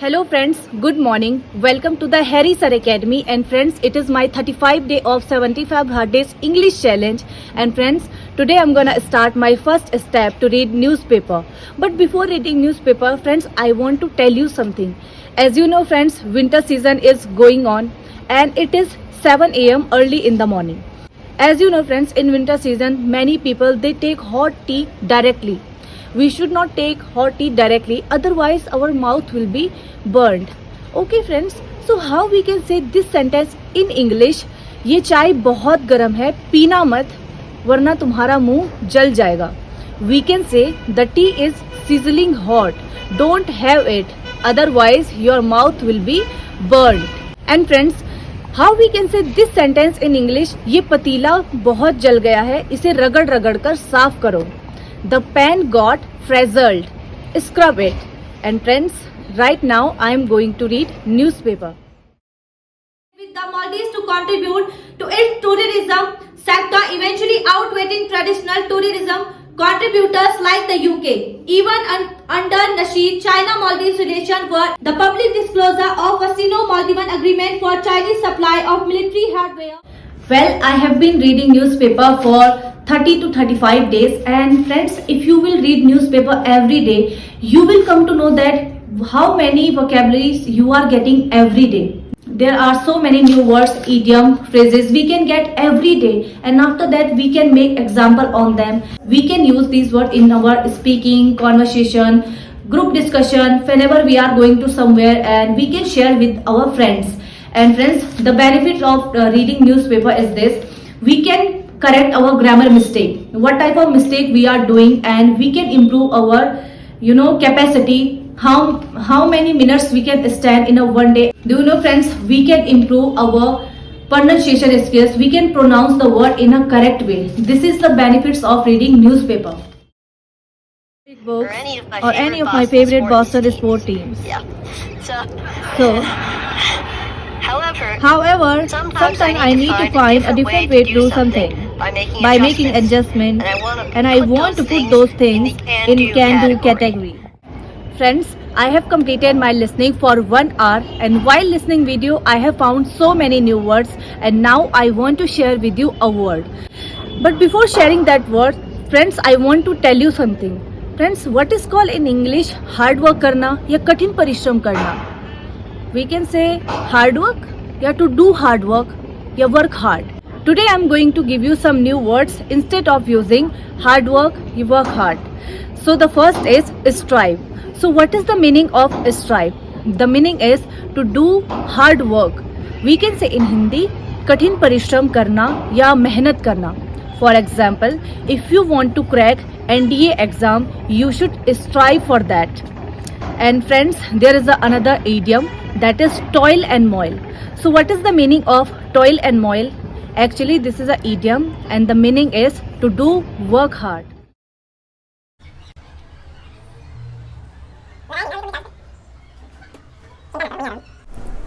Hello friends, good morning. Welcome to the 𝗓𝗫𝗀 Academy, and friends, it is my 35 day of 𝗕𝗵𝗺𝗧𝗏 English challenge, and friends, today I'm gonna start my first step to read newspaper. But before reading newspaper, friends, I want to tell you something. As you know friends, winter season is going on and it is 7 a.m. early in the morning. As you know friends, in winter season many people they take hot tea directly. We should not take hot tea directly, otherwise our mouth will be burned. Okay friends, so how we can say this sentence in English? ये चाय बहुत गर्म है, पीना मत वरना तुम्हारा मुंह जल जाएगा. We can say the tea is sizzling hot. Don't have it, otherwise your mouth will be burned. And friends, how we can say this sentence in English? ये पतीला बहुत जल गया है, इसे रगड़ रगड़ कर साफ करो. The pan got frazzled. Scrub it. And friends, right now I am going to read newspaper. With the Maldives to contribute to its tourism sector, eventually outweighing traditional tourism contributors like the UK. Even under Nasheed, China-Maldives relations were the public disclosure of a Sino-Maldivian agreement for Chinese supply of military hardware. Well, I have been reading newspaper for 30 to 35 days, and friends, if you will read newspaper every day, you will come to know that how many vocabularies you are getting every day. There are so many new words, idiom, phrases we can get every day, and after that we can make example on them. We can use these words in our speaking, conversation, group discussion, whenever we are going to somewhere, and we can share with our friends. And friends, the benefit of reading newspaper is this: we can correct our grammar mistake, what type of mistake we are doing, and we can improve our capacity, how many minutes we can stand in a one day. Do you know friends, we can improve our pronunciation skills, we can pronounce the word in a correct way. This is the benefits of reading newspaper. Books or any of my favorite Boston sport teams. Yeah. So however, sometimes I need to find a different way to do something by making adjustments, and I want to put those things in can-do category. Friends, I have completed my listening for 1 hour, and while listening video I have found so many new words, and now I want to share with you a word. But before sharing that word, friends, I want to tell you something. Friends, what is called in English hard work करना या कठिन परिश्रम करना? We can say hard work, या to do hard work, या work hard. Today I am going to give you some new words. Instead of using hard work, you work hard. So the first is strive. So what is the meaning of strive? The meaning is to do hard work. We can say in Hindi कठिन परिश्रम करना या मेहनत करना. For example, if you want to crack NDA exam, you should strive for that. And friends, there is another idiom, that is toil and moil. So what is the meaning of toil and moil? Actually, this is an idiom, and the meaning is to do work hard.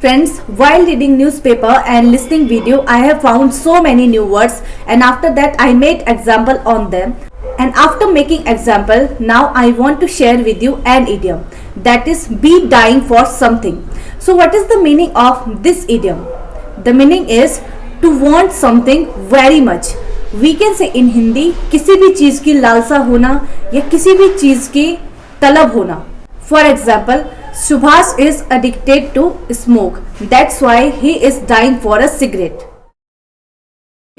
Friends, while reading newspaper and listening video, I have found so many new words, and after that I made example on them. And after making example, now I want to share with you an idiom, that is be dying for something. So what is the meaning of this idiom? The meaning is to want something very much. We can say in Hindi किसी भी चीज की लालसा होना या किसी भी चीज की तलब होना. For example, Subhash is addicted to smoke. That's why he is dying for a cigarette.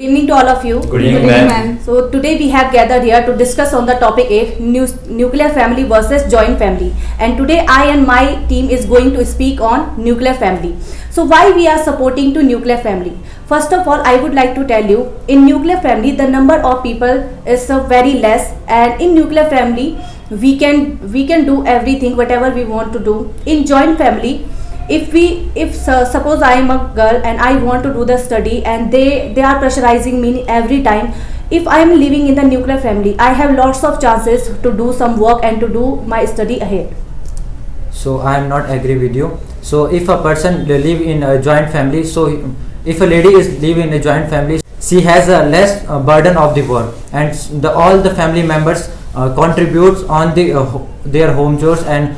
Good evening to all of you. Good evening, ma'am. So today we have gathered here to discuss on the topic of nuclear family versus joint family. And today I and my team is going to speak on nuclear family. So why we are supporting to nuclear family? First of all, I would like to tell you, in nuclear family the number of people is very less, and in nuclear family we can do everything whatever we want to do. In joint family, if suppose I am a girl and I want to do the study and they are pressurizing me every time, if I am living in the nuclear family, I have lots of chances to do some work and to do my study ahead. So I am not agree with you. So if a person live in a joint family, so if a lady is live in a joint family, she has a less burden of the work, and all the family members contributes on their home chores, and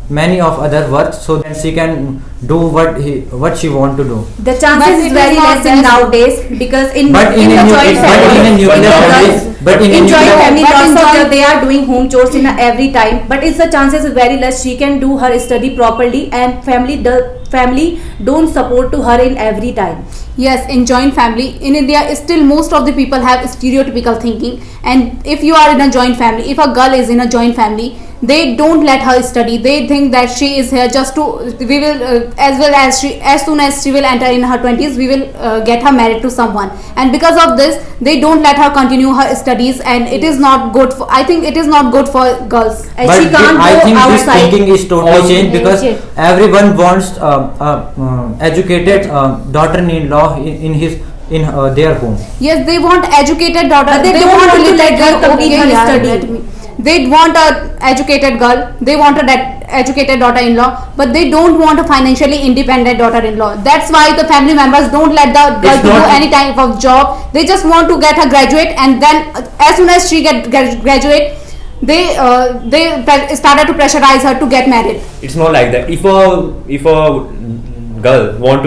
many of other works, so that she can do what she want to do. The chances is very less in nowadays, because in But in the a joint family, in joint family, lots of they are doing home chores in every time, but it's the chances is very less she can do her study properly, and family don't support to her in every time. Yes, in joint family in India, still most of the people have stereotypical thinking, and if you are in a joint family, if a girl is in a joint family, they don't let her study. They think that she is here just to we will as soon as she will enter in her 20s, we will get her married to someone, and because of this they don't let her continue her studies, and it is not good for, I think it is not good for girls, and But she can't I go think outside. this thinking is totally changed, because everyone wants educated daughter-in-law in their home. Yes, they want educated daughter, But they don't want to let her complete her study. They want a educated girl, they want a educated daughter-in-law, but they don't want a financially independent daughter-in-law. That's why the family members don't let the girl to do any type of job. They just want to get her graduate, and then as soon as she graduate, they started to pressurize her to get married. It's not like that. If a girl want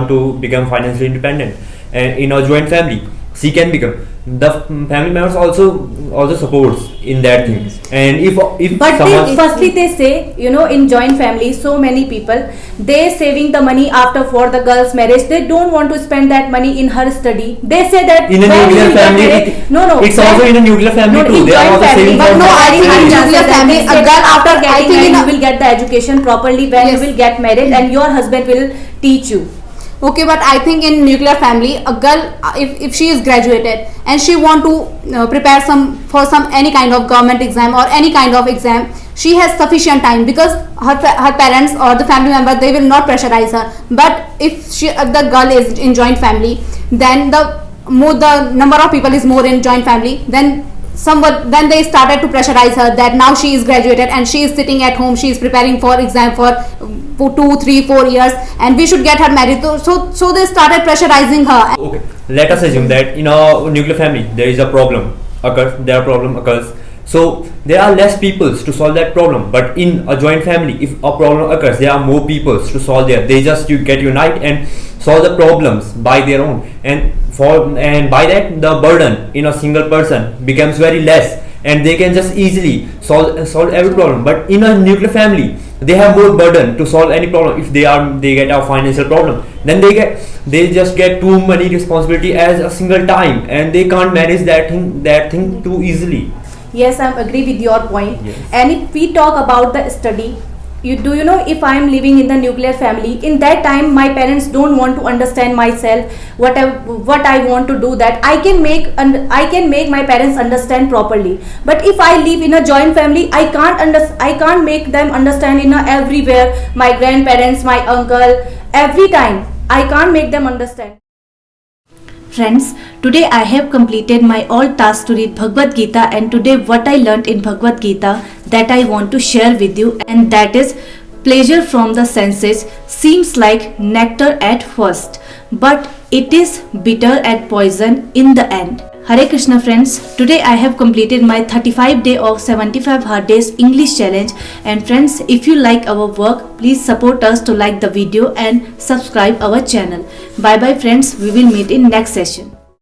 to become financially independent, and in a joint family, she can become. The family members also supports in that thing. And if But someone firstly they say, in joint family, so many people, they saving the money after for the girl's marriage. They don't want to spend that money in her study. They say that in a nuclear family, it's also in a nuclear family too. In They are joint also family, saving but for no, I think in family. nuclear family, a girl after I think getting you will get the education properly when you will get married, and your husband will teach you. Okay, but I think in nuclear family, a girl, if she is graduated and she want to prepare for any kind of government exam or any kind of exam, she has sufficient time, because her parents or the family member, they will not pressurize her. But if the girl is in joint family, then the number of people is more in joint family, then they started to pressurize her that now she is graduated and she is sitting at home, she is preparing for exam for 2, 3, 4 years, and we should get her married. So they started pressurizing her. Okay, let us assume that in a nuclear family there is a problem occurs. So there are less people to solve that problem. But in a joint family, if a problem occurs, there are more people to solve there. They just get unite and solve the problems by their own, and by that the burden in a single person becomes very less, and they can just easily solve every problem. But in a nuclear family, they have more burden to solve any problem. If they get a financial problem, then they just get too many responsibility as a single time, and they can't manage that thing too easily. Yes, I agree with your point. Yes. And if we talk about the study, if I am living in the nuclear family, in that time my parents don't want to understand myself, what I want to do, that I can make my parents understand properly. But if I live in a joint family, I can't make them understand in everywhere. My grandparents, my uncle, every time I can't make them understand. Friends, today I have completed my all tasks to read Bhagavad Gita, and today what I learnt in Bhagavad Gita that I want to share with you, and that is, pleasure from the senses seems like nectar at first, but it is bitter and poison in the end. Hare Krishna friends, today I have completed my 35 day of 75 hard days English challenge, and friends, if you like our work, please support us to like the video and subscribe our channel. Bye bye friends, we will meet in next session.